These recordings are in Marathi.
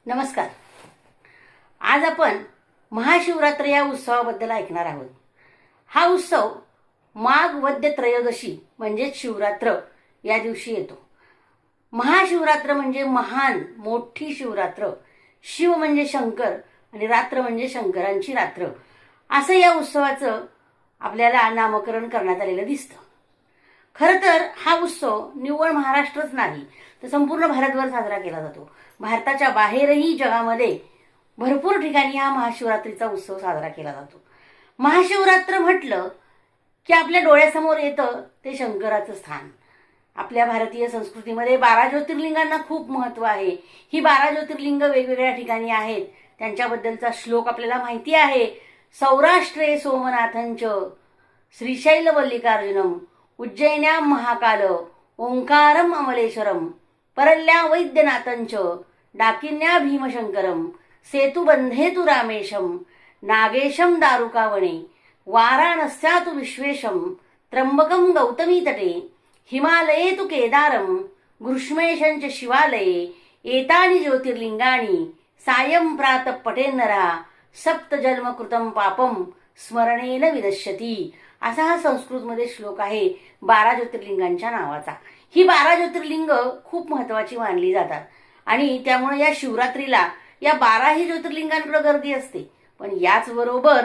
नमस्कार. आज आपण महाशिवरात्र या उत्सवाबद्दल ऐकणार आहोत. हा उत्सव माघ वद्य त्रयोदशी म्हणजे शिवरात्र या दिवशी येतो. महाशिवरात्र म्हणजे महान मोठी शिवरात्र. शिव म्हणजे शंकर आणि रात्र म्हणजे शंकरांची रात्र, असं या उत्सवाचं आपल्याला नामकरण करण्यात आलेलं दिसतं. खरं तर हा उत्सव निव्वळ महाराष्ट्रच नाही तर संपूर्ण भारतभर साजरा केला जातो. भारताच्या बाहेरही जगामध्ये भरपूर ठिकाणी हा महाशिवरात्रीचा उत्सव साजरा केला जातो. महाशिवरात्र म्हटलं की आपल्या डोळ्यासमोर येतं ते शंकराचं स्थान. आपल्या भारतीय संस्कृतीमध्ये 12 ज्योतिर्लिंगांना खूप महत्त्व आहे. ही 12 ज्योतिर्लिंग वेगवेगळ्या ठिकाणी आहेत. त्यांच्याबद्दलचा श्लोक आपल्याला माहिती आहे. सौराष्ट्रे सोमनाथंच श्रीशैल मल्लिकार्जुनम उज्जैन्यां महाकाल ओंकारम अमलेश्वरम परल्या वैद्यनाथंच डाकिन्या भीमशंकरम सेतुबंधे तु रामेशम नागेशम दारुकावणे वाराणस्या तु विश्वेशम त्र्यंबकम गौतमी तटे हिमालये तु केदारम ग्रुष्मेशंच शिवालये एतानि ज्योतिर्लिंगानि सायं प्रातः पठेन्नरा सप्त जन्म कृतं पापम स्मरणेन विनश्यती. असा हा संस्कृतमध्ये श्लोक आहे 12 ज्योतिर्लिंगांच्या नावाचा. ही 12 ज्योतिर्लिंग खूप महत्वाची मानली जातात आणि त्यामुळे या शिवरात्रीला या 12ही ज्योतिर्लिंगांकडे गर्दी असते. पण याचबरोबर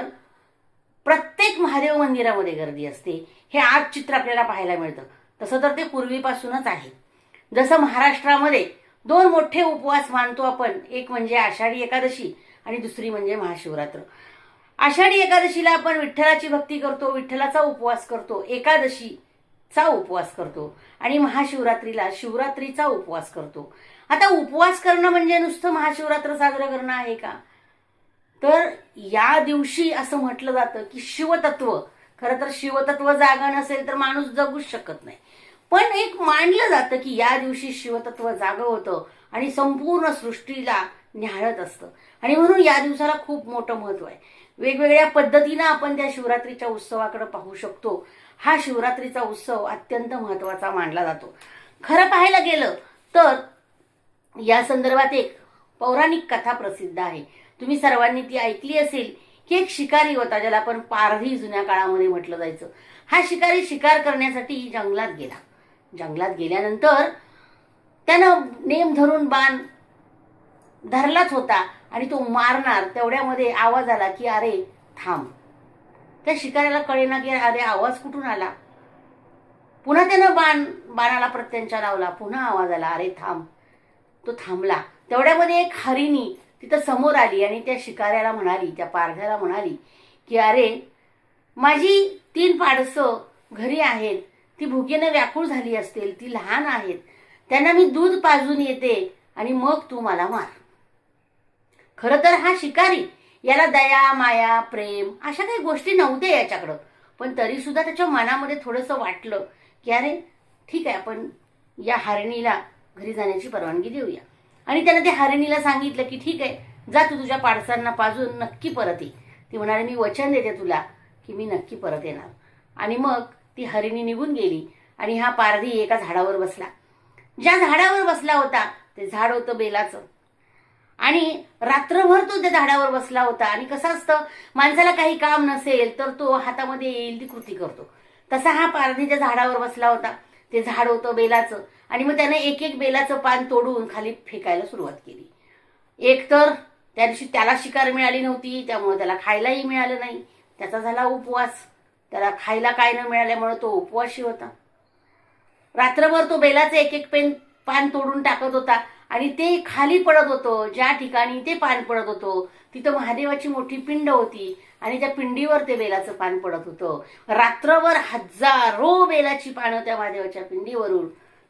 प्रत्येक महादेव मंदिरामध्ये गर्दी असते. हे आज चित्र आपल्याला पाहायला मिळतं. तसं तर ते पूर्वीपासूनच आहे. जसं महाराष्ट्रामध्ये 2 मोठे उपवास मानतो आपण, एक म्हणजे आषाढी एकादशी आणि दुसरी म्हणजे महाशिवरात्र. आषाढी एकादशीला आपण विठ्ठलाची भक्ती करतो, विठ्ठलाचा उपवास करतो, एकादशीचा उपवास करतो आणि महाशिवरात्रीला शिवरात्रीचा उपवास करतो. आता उपवास करणं म्हणजे नुसतं महाशिवरात्र साजरं करणं आहे का? तर या दिवशी असं म्हटलं जातं की शिवतत्व, खरं तर शिवतत्व जागं नसेल तर माणूस जगूच शकत नाही. पण एक मानलं जातं की या दिवशी शिवतत्व जागं होतं आणि संपूर्ण सृष्टीला न्याहाळत असतं आणि म्हणून या दिवसाला खूप मोठं महत्व आहे. वेगवेगळ्या पद्धतीनं आपण त्या शिवरात्रीच्या उत्सवाकडे पाहू शकतो. हा शिवरात्रीचा उत्सव अत्यंत महत्वाचा मानला जातो. खरं पाहायला गेलं तर या संदर्भात एक पौराणिक कथा प्रसिद्ध आहे. तुम्ही सर्वांनी ती ऐकली असेल की एक शिकारी होता, ज्याला आपण पारधी जुन्या काळामध्ये म्हटलं जायचं. हा शिकारी शिकार करण्यासाठी जंगलात गेला. जंगलात गेल्यानंतर त्यानं नेम धरून बाण धरलाच होता आणि तो मारणार तेवढ्यामध्ये आवाज आला की अरे थांब. त्या शिकाऱ्याला कळेना की अरे आवाज कुठून आला. पुन्हा त्यानं बाणाला प्रत्यंचा लावला. पुन्हा आवाज आला अरे थांब. तो थांबला. तेवढ्यामध्ये एक हरिणी तिथं समोर आली आणि त्या शिकाऱ्याला म्हणाली, त्या पारध्याला म्हणाली की अरे माझी 3 पाडसं घरी आहेत, ती भुकेने व्याकुळ झाली असतील, ती लहान आहेत, त्यांना मी दूध पाजून येते आणि मग तू मला मार. खरं तर हा शिकारी, याला दया माया प्रेम अशा काही गोष्टी नव्हत्या याच्याकडं. पण तरी सुद्धा त्याच्या मनामध्ये थोडंसं वाटलं की अरे ठीक आहे, आपण या हरिणीला घरी जाण्याची परवानगी देऊया. आणि त्यानं त्या हरिणीला सांगितलं की ठीक आहे, जा तू तुझ्या पाडसांना पाजून नक्की परत ये. ती म्हणाली मी वचन देते तुला की मी नक्की परत येणार. आणि मग ती हरिणी निघून गेली आणि हा पारधी एका झाडावर बसला. ज्या झाडावर बसला होता ते झाड होतं बेलाचं आणि रात्रभर तो त्या झाडावर बसला होता. आणि कसं असतं, माणसाला काही काम नसेल तर तो हातामध्ये येईल ती कृती करतो. तसा हा पारधी त्या झाडावर बसला होता. ते झाड होतं बेलाचं आणि मग त्याने एक एक बेलाचं पान तोडून खाली फेकायला सुरुवात केली. एक तर त्या दिवशी त्याला शिकार मिळाली नव्हती, त्यामुळे त्याला खायलाही मिळालं नाही. त्याचा झाला उपवास. त्याला खायला काय न मिळाल्यामुळे तो उपवासी होता. रात्रभर तो बेलाचं एक एक पान तोडून टाकत होता आणि ते खाली पडत होतं. ज्या ठिकाणी ते पान पडत होतं तिथं महादेवाची मोठी पिंड होती आणि त्या पिंडीवर ते बेलाचं पान पडत होतं. रात्रभर हजारो बेलाची पानं त्या महादेवाच्या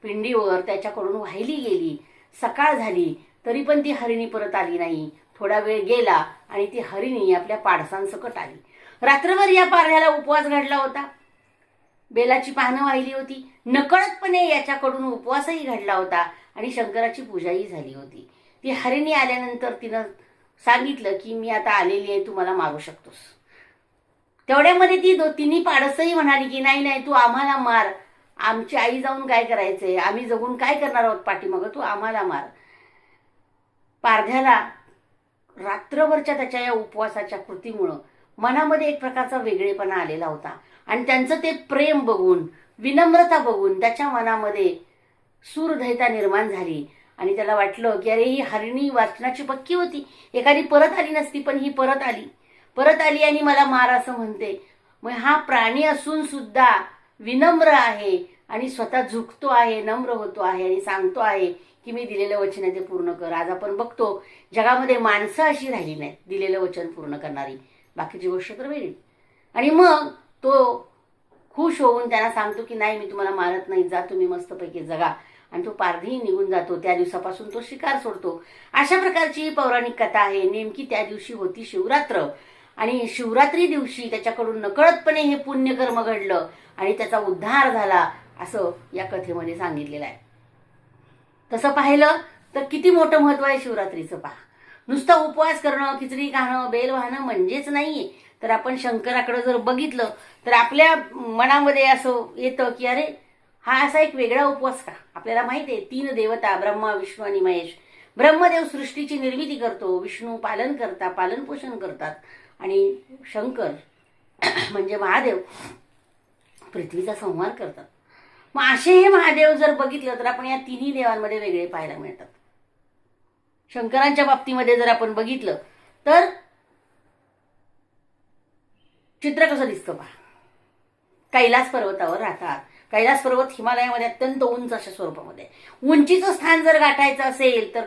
पिंडीवर त्याच्याकडून वाहिली गेली. सकाळ झाली तरी पण ती हरिणी परत आली नाही. थोडा वेळ गेला आणि ती हरिणी आपल्या पाडसांसकट आली. रात्रभर या पारध्याला उपवास घडला होता. बेलाची पानं वाहिली होती. नकळतपणे याच्याकडून उपवासही घडला होता आणि शंकराची पूजाही झाली होती. ती हरिणी आल्यानंतर तिनं सांगितलं की मी आता आलेली आहे, तू मला मारू शकतोस. तेवढ्यामध्ये ती तिन्ही पाडसही म्हणाली की नाही नाही, तू आम्हाला मार. आमची आई जाऊन काय करायचंय, आम्ही जगून काय करणार आहोत पाठीमागं, तू आम्हाला मार. पारध्याला रात्रभरच्या त्याच्या या उपवासाच्या कृतीमुळं मनामध्ये एक प्रकारचा वेगळेपणा आलेला होता. आणि त्यांचं ते प्रेम बघून, विनम्रता बघून त्याच्या मनामध्ये सूरधैता निर्माण झाली. आणि त्याला वाटलं की अरे, ही हरिणी वाचनाची पक्की होती, एखादी परत आली नसती, पण ही परत आली आणि मला मार असं म्हणते. मग हा प्राणी असून सुद्धा विनम्र आहे आणि स्वतः झुकतो आहे, नम्र होतो आहे आणि सांगतो आहे की मी दिलेलं वचन आहे ते पूर्ण कर. आज आपण बघतो जगामध्ये माणसं अशी राहिली नाहीत दिलेलं वचन पूर्ण करणारी, बाकीची गोष्ट तर वेगळी. आणि मग तो खुश होऊन त्यांना सांगतो की नाही, मी तुम्हाला मारत नाही, जा तुम्ही मस्तपैकी जगा. आणि तो पारधी निघून जातो. त्या दिवसापासून तो शिकार सोडतो. अशा प्रकारची पौराणिक कथा आहे. नेमकी त्या दिवशी होती शिवरात्र आणि शिवरात्री दिवशी त्याच्याकडून नकळतपणे हे पुण्यकर्म घडलं आणि त्याचा उद्धार झाला असं या कथेमध्ये सांगितलेलं आहे. तसं पाहिलं तर किती मोठं महत्व आहे शिवरात्रीचं पहा. नुसतं उपवास करणं, खिचडी खाणं, बेल वाहणं म्हणजेच नाहीये. तर आपण शंकराकडे जर बघितलं तर आपल्या मनामध्ये असं येतं की अरे, हा असा एक वेगळा उपवास का? आपल्याला माहिती आहे 3 देवता ब्रह्मा, विष्णू आणि महेश. ब्रह्मदेव सृष्टीची निर्मिती करतो, विष्णू पालन पोषण करतात आणि शंकर म्हणजे महादेव पृथ्वीचा संहार करतात. मग असे हे महादेव जर बघितलं तर आपण या तिन्ही देवांमध्ये वेगळे पाहायला मिळतात. शंकरांच्या बाबतीमध्ये जर आपण बघितलं तर चित्र कसं दिसतं पहा. कैलास पर्वतावर राहतात. कैलास पर्वत हिमालयामध्ये अत्यंत उंच अशा स्वरूपामध्ये. उंचीचं स्थान जर गाठायचं असेल तर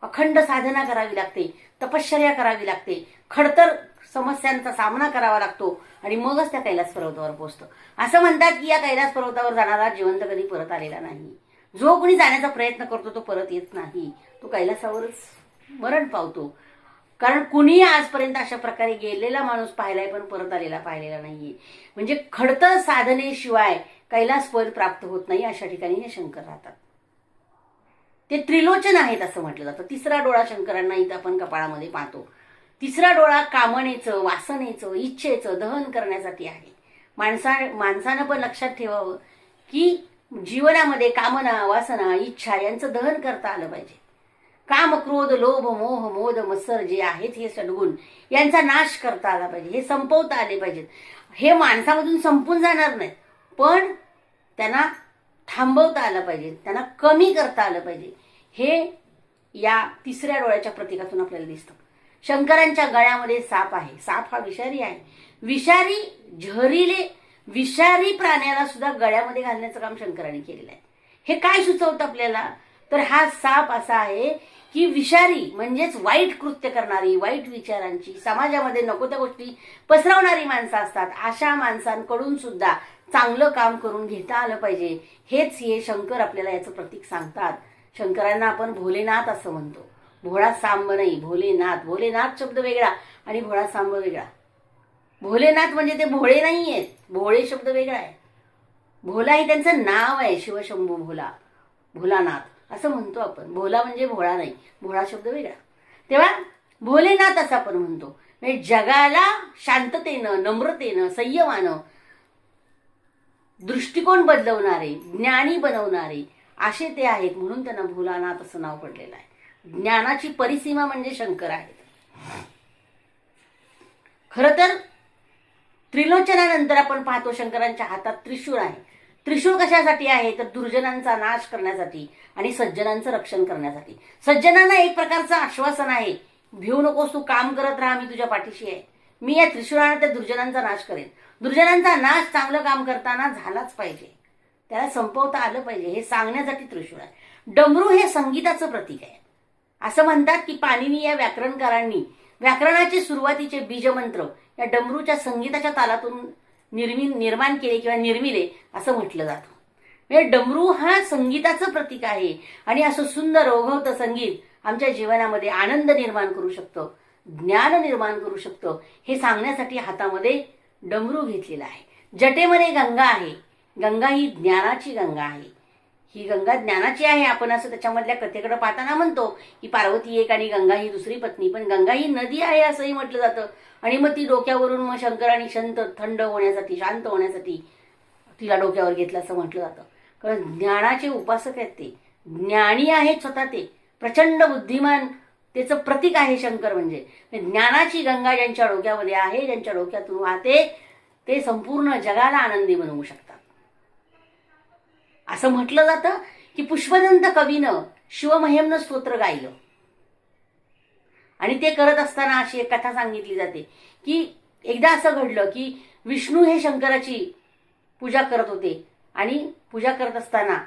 अखंड साधना करावी लागते, तपश्चर्या करावी लागते, खडतर समस्यांचा सामना करावा लागतो आणि मगच त्या कैलास पर्वतावर पोहोचतो. असं म्हणतात की या कैलास पर्वतावर जाणारा जिवंत कधी परत आलेला नाही. जो कोणी जाण्याचा प्रयत्न करतो तो परत येत नाही, तो कैलासावरच मरण पावतो. कारण कुणी आजपर्यंत अशा प्रकारे गेलेला माणूस पाहिलाय पण परत आलेला पाहिलेला नाहीये. म्हणजे खडतर साधनेशिवाय कैलास पद प्राप्त होत नाही. अशा ठिकाणी हे शंकर राहतात. ते त्रिलोचन आहेत असं म्हटलं जातं. तिसरा डोळा शंकरांना इथं आपण कपाळामध्ये पाहतो. तिसरा डोळा कामनेचं, वासनेचं, इच्छेचं दहन करण्यासाठी आहे. माणसानं पण लक्षात ठेवावं की जीवनामध्ये कामना, वासना, इच्छा यांचं दहन करता आलं पाहिजे. काम, क्रोध, लोभ, मोह, मोद, मत्सर जे आहेत हे सद्गुण यांचा नाश करता आला पाहिजे. हे संपवता आले पाहिजेत. हे माणसामधून संपून जाणार नाहीत, पण त्यांना थांबवता आलं पाहिजे, त्यांना कमी करता आलं पाहिजे. हे या तिसऱ्या डोळ्याच्या प्रतीकातून आपल्याला दिसतं. शंकरांच्या गळ्यामध्ये साप आहे. साप हा विषारी आहे. विषारी प्राण्याला सुद्धा गळ्यामध्ये घालण्याचं काम शंकरांनी केलेलं आहे. हे काय सुचवतं आपल्याला? तर हा साप असा आहे की विषारी म्हणजेच वाईट कृत्य करणारी, वाईट विचारांची, समाजामध्ये नको त्या गोष्टी पसरवणारी माणसं असतात. अशा माणसांकडून सुद्धा चांगलं काम करून घेता आलं पाहिजे. हेच हे शंकर आपल्याला याचं प्रतीक सांगतात. शंकरांना आपण भोलेनाथ असं म्हणतो. भोळा सांब नाही, भोलेनाथ. भोलेनाथ शब्द वेगळा आणि भोळा सांब वेगळा. भोलेनाथ म्हणजे ते भोळे नाही आहेत, भोळे शब्द वेगळा आहे. भोला हे त्यांचं नाव आहे. शिवशंभू भोला, भोलानाथ असं म्हणतो आपण. भोला म्हणजे भोळा नाही, भोळा शब्द वेगळा. तेव्हा भोलेनाथ असं आपण म्हणतो. म्हणजे जगाला शांततेनं, नम्रतेनं, संयमानं दृष्टिकोन बदलवणारे, ज्ञानी बनवणारे असे ते आहेत. म्हणून त्यांना भोलानाथ असं नाव पडलेलं आहे. ज्ञानाची परिसीमा म्हणजे शंकर आहेत. खरं तर त्रिलोचनानंतर आपण पाहतो शंकरांच्या हातात त्रिशूळ आहे. त्रिशूळ कशासाठी आहे? तर दुर्जनांचा नाश करण्यासाठी आणि सज्जनांचं रक्षण करण्यासाठी. सज्जनांना एक प्रकारचं आश्वासन आहे, भिवू नकोस, तू काम करत राहा, मी तुझ्या पाठीशी आहे. मी या त्रिशूळाने त्या दुर्जनांचा नाश करेन. दुर्जनांचा नाश चांगलं काम करताना झालाच पाहिजे, त्याला संपवता आलं पाहिजे, हे सांगण्यासाठी त्रिशूळ आहे. डमरू हे संगीताचं प्रतीक आहे. असं म्हणतात की पाणिनी या व्याकरणकारांनी व्याकरणाचे सुरुवातीचे बीजमंत्र या डमरूच्या संगीताच्या तालातून निर्माण केले किंवा निर्मिले असं म्हटलं जातं. म्हणजे डमरू हा संगीताचं प्रतीक आहे आणि असं सुंदर ओघवतं संगीत आमच्या जीवनामध्ये आनंद निर्माण करू शकतं, ज्ञान निर्माण करू शकतं. हे सांगण्यासाठी हातामध्ये डमरू घेतलेला आहे. जटेमध्ये गंगा आहे. गंगा ही ज्ञानाची गंगा आहे. ही गंगा ज्ञानाची आहे. आपण असं त्याच्यामधल्या कथेकडे पाहताना म्हणतो की पार्वती एक आणि गंगा ही दुसरी पत्नी, पण गंगा ही नदी आहे असंही म्हटलं जातं. आणि मग ती डोक्यावरून मग शंकरांनी थंड होण्यासाठी, शांत होण्यासाठी तिला डोक्यावर घेतलं असं म्हटलं जातं. कारण ज्ञानाचे उपासक आहेत ते, ज्ञानी आहेत स्वतः ते, प्रचंड बुद्धिमान त्याचं प्रतीक आहे शंकर म्हणजे. ज्ञानाची गंगा ज्यांच्या डोक्यामध्ये आहे, ज्यांच्या डोक्यातून वाहते, ते संपूर्ण जगाला आनंदी बनवू शकतात. असं म्हटलं जातं की पुष्पदंत कवीनं शिवमहिम्न स्तोत्र गायलं आणि ते करत असताना अशी एक कथा सांगितली जाते की एकदा असं घडलं की विष्णू हे शंकराची पूजा करत होते आणि पूजा करत असताना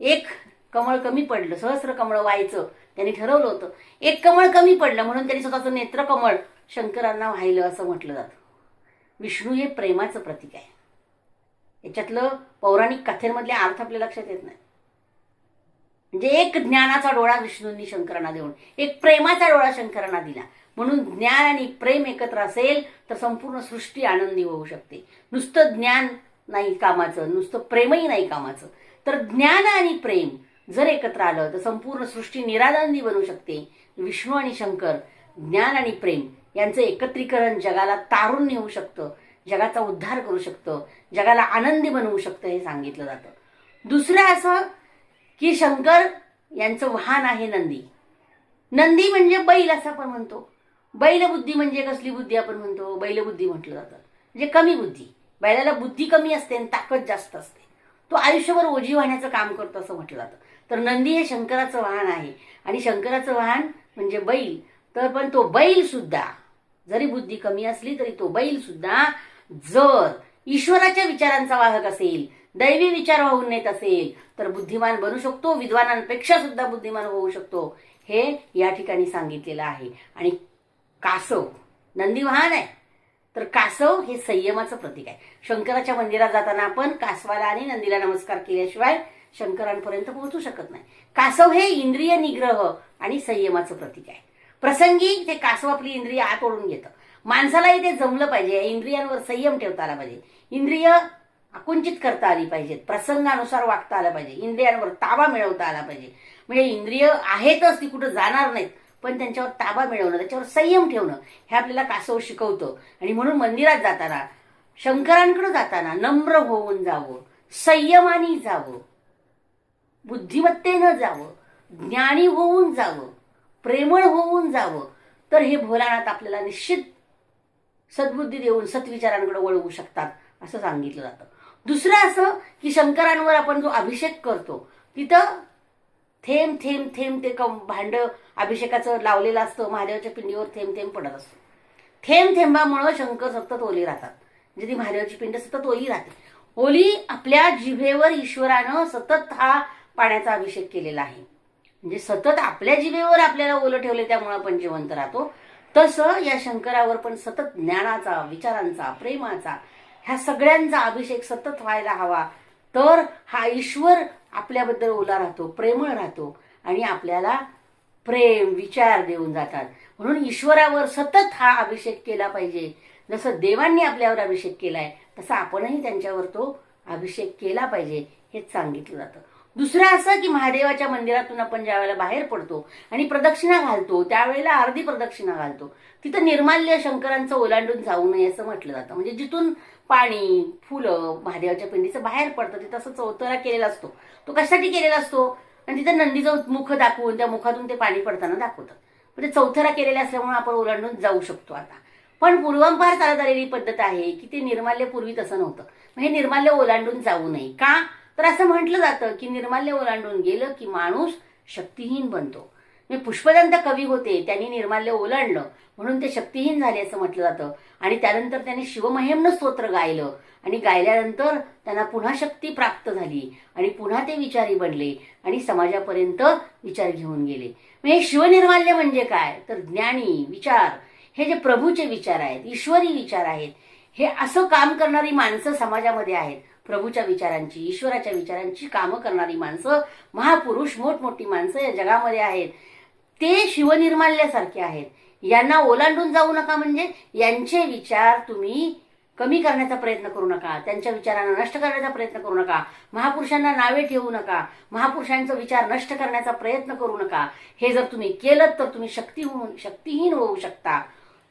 एक कमळ कमी पडलं. सहस्र कमळ व्हायचं त्यांनी ठरवलं होतं. एक कमळ कमी पडलं म्हणून त्यांनी स्वतःचं नेत्र कमळ शंकरांना वाहिलं असं म्हटलं जातं. विष्णू हे प्रेमाचं प्रतीक आहे. याच्यातलं पौराणिक कथेमधले अर्थ आपल्या लक्षात येत नाही. म्हणजे एक ज्ञानाचा डोळा विष्णूंनी शंकरांना देऊन एक प्रेमाचा डोळा शंकरांना दिला. म्हणून ज्ञान आणि प्रेम एकत्र असेल तर संपूर्ण सृष्टी आनंदी होऊ शकते. नुसतं ज्ञान नाही कामाचं, नुसतं प्रेमही नाही कामाचं, तर ज्ञान आणि प्रेम जर एकत्र आलं तर संपूर्ण सृष्टी निरानंदी बनू शकते. विष्णू आणि शंकर ज्ञान आणि प्रेम यांचं एकत्रीकरण जगाला तारून नेऊ शकतं, जगाचा उद्धार करू शकतं, जगाला आनंदी बनवू शकतं हे सांगितलं जातं. दुसरं असं की शंकर यांचं वाहन आहे नंदी. नंदी म्हणजे बैल असं आपण म्हणतो. बैलबुद्धी म्हणजे कसली बुद्धी आपण म्हणतो? बैलबुद्धी म्हटलं जातं. म्हणजे कमी बुद्धी. बैलाला बुद्धी कमी असते आणि ताकद जास्त असते. तो आयुष्यभर ओझी वाहण्याचं काम करतो असं म्हटलं जातं. तर नंदी हे शंकराचं वाहन आहे आणि शंकराचं वाहन म्हणजे बैल. तर पण तो बैल सुद्धा जरी बुद्धी कमी असली तरी तो बैल सुद्धा जर ईश्वराच्या विचारांचा वाहक असेल, दैवी विचार वाहून नेत असेल तर बुद्धिमान बनू शकतो, विद्वानांपेक्षा सुद्धा बुद्धिमान होऊ शकतो, हे या ठिकाणी सांगितलेलं आहे. आणि कासव नंदी वाहन आहे तर कासव हे संयमाचं प्रतीक आहे. शंकराच्या मंदिरात जाताना आपण कासवाला आणि नंदीला नमस्कार केल्याशिवाय शंकरांपर्यंत पोहोचू शकत नाही. कासव हे इंद्रिय निग्रह आणि संयमाचं प्रतीक आहे. प्रसंगी ते कासव आपली इंद्रिय आत ओढून घेतं. माणसालाही ते जमलं पाहिजे. इंद्रियांवर संयम ठेवता आला पाहिजे. इंद्रिय आकुंचित करता आली पाहिजेत. प्रसंगानुसार वागता आलं पाहिजे. इंद्रियांवर ताबा मिळवता आला पाहिजे. म्हणजे इंद्रिय आहेतच, ती कुठं जाणार नाहीत, पण त्यांच्यावर ताबा मिळवणं, त्याच्यावर संयम ठेवणं हे आपल्याला कासव शिकवतं. आणि म्हणून मंदिरात जाताना, शंकरांकडे जाताना नम्र होऊन जावं, संयमाने जावं, बुद्धिमत्तेनं जावं, ज्ञानी होऊन जावं, प्रेमळ होऊन जावं, तर हे भोलानाथ आपल्याला निश्चित सद्बुद्धी देऊन सत्विचारांकडे वळवू शकतात असं सांगितलं जातं. दुसरं असं की शंकरांवर आपण जो अभिषेक करतो तिथं थेंब थेंब थेंब ते भांड अभिषेकाचं लावलेलं असतं. महादेवाच्या पिंडीवर थेंब थेंब पडत असतो. थेंब थेंबामुळे शंकर सतत ओले राहतात. म्हणजे ती महादेवाची पिंड सतत ओली राहते. ओली आपल्या जिभेवर ईश्वरानं सतत हा पाण्याचा अभिषेक केलेला आहे. म्हणजे सतत आपल्या जिभेवर आपल्याला ओलं ठेवले त्यामुळे आपण जिवंत राहतो. तसं या शंकरावर पण सतत ज्ञानाचा, विचारांचा, प्रेमाचा, ह्या सगळ्यांचा अभिषेक सतत व्हायला हवा. तर हा ईश्वर आपल्याबद्दल ओला राहतो, प्रेमळ राहतो आणि आपल्याला प्रेम विचार देऊन जातात. म्हणून ईश्वरावर सतत हा अभिषेक केला पाहिजे. जसं देवांनी आपल्यावर अभिषेक केलाय तसा आपणही त्यांच्यावर तो अभिषेक केला पाहिजे हेच सांगितलं जातं. दुसरं असं की महादेवाच्या मंदिरातून आपण ज्या वेळेला बाहेर पडतो आणि प्रदक्षिणा घालतो त्यावेळेला अर्धी प्रदक्षिणा घालतो, तिथं निर्माल्य शंकरांचं ओलांडून जाऊ नये असं म्हटलं जातं. म्हणजे जिथून पाणी, फुलं महादेवाच्या पिंडीचं बाहेर पडतं तिथं असं चौथरा केलेला असतो. तो कशासाठी केलेला असतो? आणि तिथं नंदीचं मुख दाखवून त्या मुखातून ते पाणी पडताना दाखवतात. म्हणजे चौथरा केलेला असल्यामुळे आपण ओलांडून जाऊ शकतो आता. पण पूर्वांपार चालत आलेली पद्धत आहे की ते निर्माल्य पूर्वी तसं नव्हतं. मग हे निर्माल्य ओलांडून जाऊ नये का? तर असं म्हटलं जातं की निर्माल्य ओलांडून गेलं की माणूस शक्तिहीन बनतो. म्हणजे पुष्पदंत कवी होते, त्यांनी निर्माल्य ओलांडलं म्हणून ते शक्तिहीन झाले असं म्हटलं जातं. आणि त्यानंतर त्यांनी शिवमहिम्न स्तोत्र गायलं आणि गायल्यानंतर त्यांना पुन्हा शक्ती प्राप्त झाली आणि पुन्हा ते विचारी बनले आणि समाजापर्यंत विचार घेऊन गेले. म्हणजे शिवनिर्माल्य म्हणजे काय? तर ज्ञानी विचार, हे जे प्रभूचे विचार आहेत, ईश्वरी विचार आहेत, हे असं काम करणारी माणसं समाजामध्ये आहेत. प्रभूच्या विचारांची, ईश्वराच्या विचारांची कामं करणारी माणसं, महापुरुष, मोठमोठी माणसं या जगामध्ये आहेत. ते शिवनिर्माल्यासारखे आहेत. यांना ओलांडून जाऊ नका. म्हणजे यांचे विचार तुम्ही कमी करण्याचा प्रयत्न करू नका, त्यांच्या विचारांना नष्ट करण्याचा प्रयत्न करू नका, महापुरुषांना नावे ठेवू नका, महापुरुषांचा विचार नष्ट करण्याचा प्रयत्न करू नका. हे जर तुम्ही केलं तर तुम्ही शक्तिहीन होऊ शकता.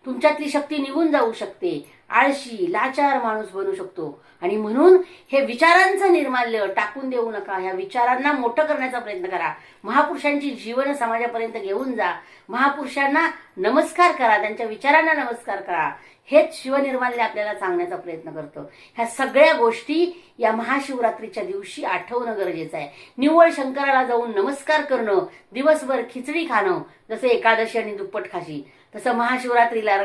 तुमच्यातली शक्ती निघून जाऊ शकते आळशी लाचार माणूस बनू शकतो. आणि म्हणून हे विचारांचं निर्माल्य टाकून देऊ नका. ह्या विचारांना मोठं करण्याचा प्रयत्न करा. महापुरुषांची जीवन समाजापर्यंत घेऊन जा. महापुरुषांना नमस्कार करा, त्यांच्या विचारांना नमस्कार करा. हेच शिवनिर्माल्य आपल्याला सांगण्याचा प्रयत्न करतं. ह्या सगळ्या गोष्टी या महाशिवरात्रीच्या दिवशी आठवणं गरजेचं आहे. निव्वळ शंकराला जाऊन नमस्कार करणं, दिवसभर खिचडी खाणं, जसं एकादशी आणि दुप्पट खाशी, तसं महाशिवरात्रीला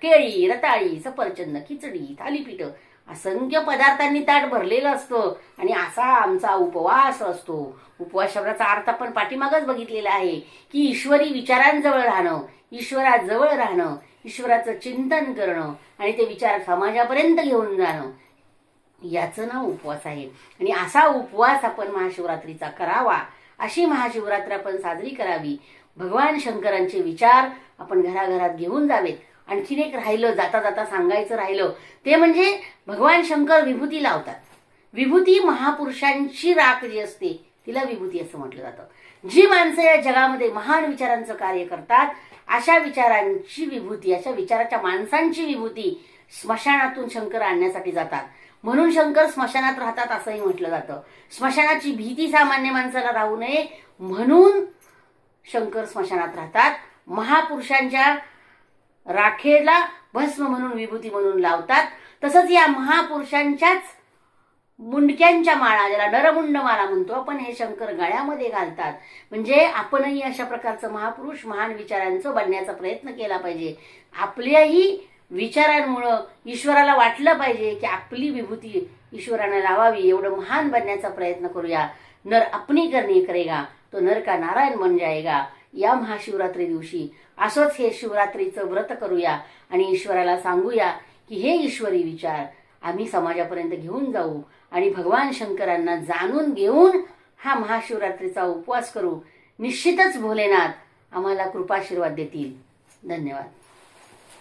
केळी, रताळी, सफरचंद, खिचडी, थालीपीठ असंख्य पदार्थांनी ताट भरलेलं असतं. आणि असा आमचा उपवास असतो. उपवास शब्दाचा अर्थ आपण पाठीमागच बघितलेला आहे की ईश्वरी विचारांजवळ राहणं, ईश्वराजवळ राहणं, ईश्वराचं चिंतन करणं आणि ते विचार समाजापर्यंत घेऊन जाणं, याचं नाव उपवास आहे. आणि असा उपवास आपण महाशिवरात्रीचा करावा, अशी महाशिवरात्र आपण साजरी करावी. भगवान शंकरांचे विचार आपण घराघरात घेऊन जावेत. आणखीन एक राहिलं, जाता जाता सांगायचं राहिलं ते म्हणजे भगवान शंकर विभूती लावतात. विभूती महापुरुषांची राख जी असते तिला विभूती असं म्हटलं जातं. जी माणसं या जगामध्ये महान विचारांचं कार्य करतात, अशा विचारांची विभूती, अशा विचाराच्या माणसांची विभूती स्मशानातून शंकर आणण्यासाठी जातात. म्हणून शंकर स्मशानात राहतात असंही म्हटलं जातं. स्मशानाची भीती सामान्य माणसाला राहू नये म्हणून शंकर स्मशानात राहतात. महापुरुषांच्या राखेला भस्म म्हणून, विभूती म्हणून लावतात. तसंच या महापुरुषांच्याच मुंडक्यांच्या माळा, ज्याला नरमुंड माळा म्हणतो आपण, हे शंकर गळ्यामध्ये घालतात. म्हणजे आपणही अशा प्रकारचं महापुरुष, महान विचारांचं बनण्याचा प्रयत्न केला पाहिजे. आपल्याही विचारांमुळं ईश्वराला वाटलं पाहिजे की आपली विभूती ईश्वरानं लावावी. एवढं महान बनण्याचा प्रयत्न करूया. नर अपनी करनी करेगा तो नर का नारायण बन जाएगा. या महाशिवरात्री दिवशी असंच हे शिवरात्रीचं व्रत करूया आणि ईश्वराला सांगूया की हे ईश्वरी विचार आम्ही समाजापर्यंत घेऊन जाऊ आणि भगवान शंकरांना जाणून घेऊन हा महाशिवरात्रीचा उपवास करू. निश्चितच भोलेनाथ आम्हाला कृपाशीर्वाद देतील. धन्यवाद.